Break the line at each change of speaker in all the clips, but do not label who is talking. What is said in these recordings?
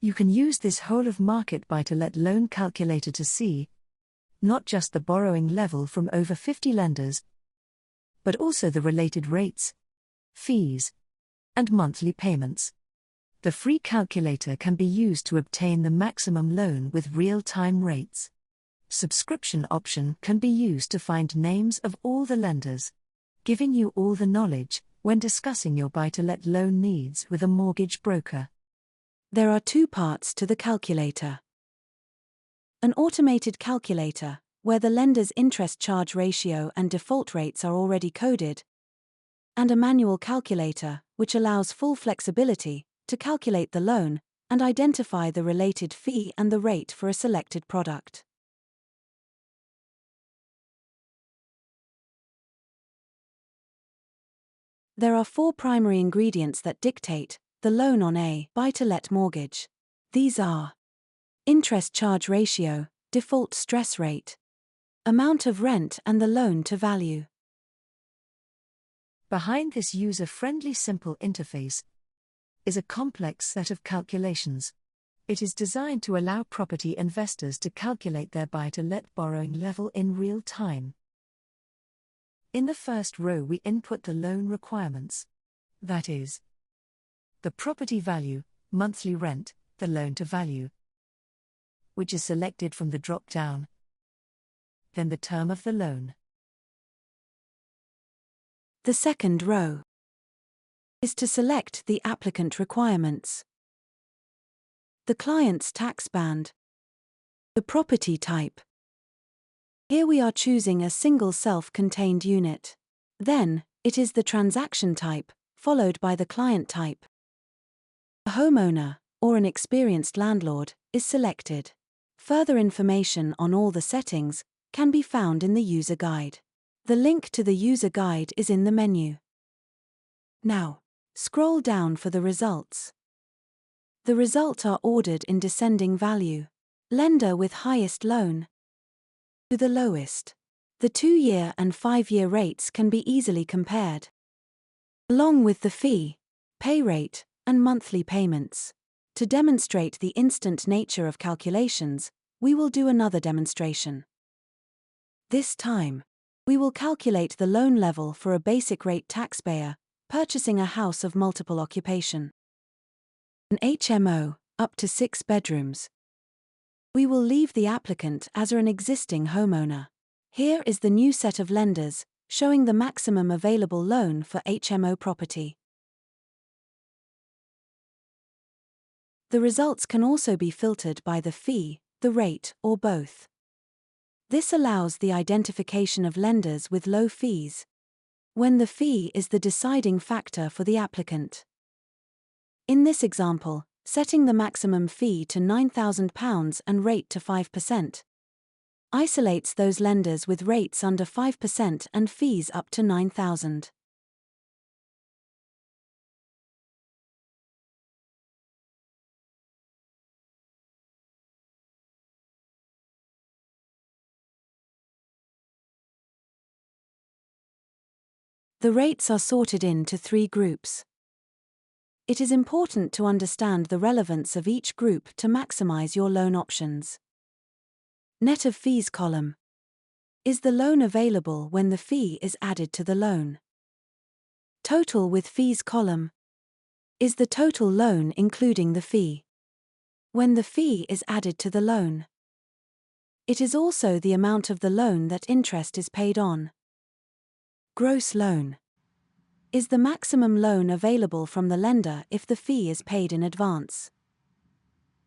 You can use this whole-of-market buy-to-let loan calculator to see not just the borrowing level from over 50 lenders, but also the related rates, fees, and monthly payments. The free calculator can be used to obtain the maximum loan with real-time rates. Subscription option can be used to find names of all the lenders, giving you all the knowledge when discussing your buy-to-let loan needs with a mortgage broker.
There are two parts to the calculator. An automated calculator, where the lender's interest charge ratio and default rates are already coded, and a manual calculator, which allows full flexibility to calculate the loan and identify the related fee and the rate for a selected product. There are 4 primary ingredients that dictate the loan on a buy-to-let mortgage. These are interest charge ratio, default stress rate, amount of rent, and the loan to value.
Behind this user-friendly simple interface is a complex set of calculations. It is designed to allow property investors to calculate their buy-to-let borrowing level in real time. In the first row we input the loan requirements. That is, the property value, monthly rent, the loan to value, which is selected from the drop-down, then the term of the loan.
The second row is to select the applicant requirements, the client's tax band, the property type. Here we are choosing a single self-contained unit. Then, it is the transaction type, followed by the client type. A homeowner, or an experienced landlord, is selected. Further information on all the settings can be found in the user guide. The link to the user guide is in the menu. Now, scroll down for the results. The results are ordered in descending value. Lender with highest loan to the lowest. The 2-year and 5-year rates can be easily compared, along with the fee, pay rate, and monthly payments. To demonstrate the instant nature of calculations, we will do another demonstration. This time, we will calculate the loan level for a basic rate taxpayer purchasing a house of multiple occupation. An HMO, up to 6 bedrooms. We will leave the applicant as an existing homeowner. Here is the new set of lenders, showing the maximum available loan for HMO property. The results can also be filtered by the fee, the rate, or both. This allows the identification of lenders with low fees, when the fee is the deciding factor for the applicant. In this example, setting the maximum fee to £9,000 and rate to 5%, isolates those lenders with rates under 5% and fees up to £9,000. The rates are sorted into 3 groups. It is important to understand the relevance of each group to maximize your loan options. Net of fees column is the loan available when the fee is added to the loan. Total with fees column is the total loan including the fee, when the fee is added to the loan. It is also the amount of the loan that interest is paid on. Gross loan is the maximum loan available from the lender if the fee is paid in advance.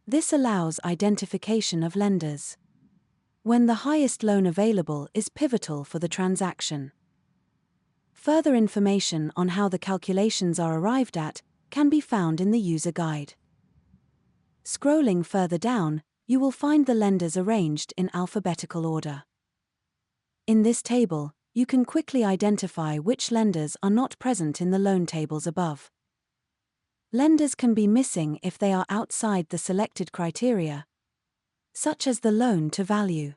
This allows identification of lenders when the highest loan available is pivotal for the transaction. Further information on how the calculations are arrived at can be found in the user guide. Scrolling further down, you will find the lenders arranged in alphabetical order. In this table, you can quickly identify which lenders are not present in the loan tables above. Lenders can be missing if they are outside the selected criteria, such as the loan to value.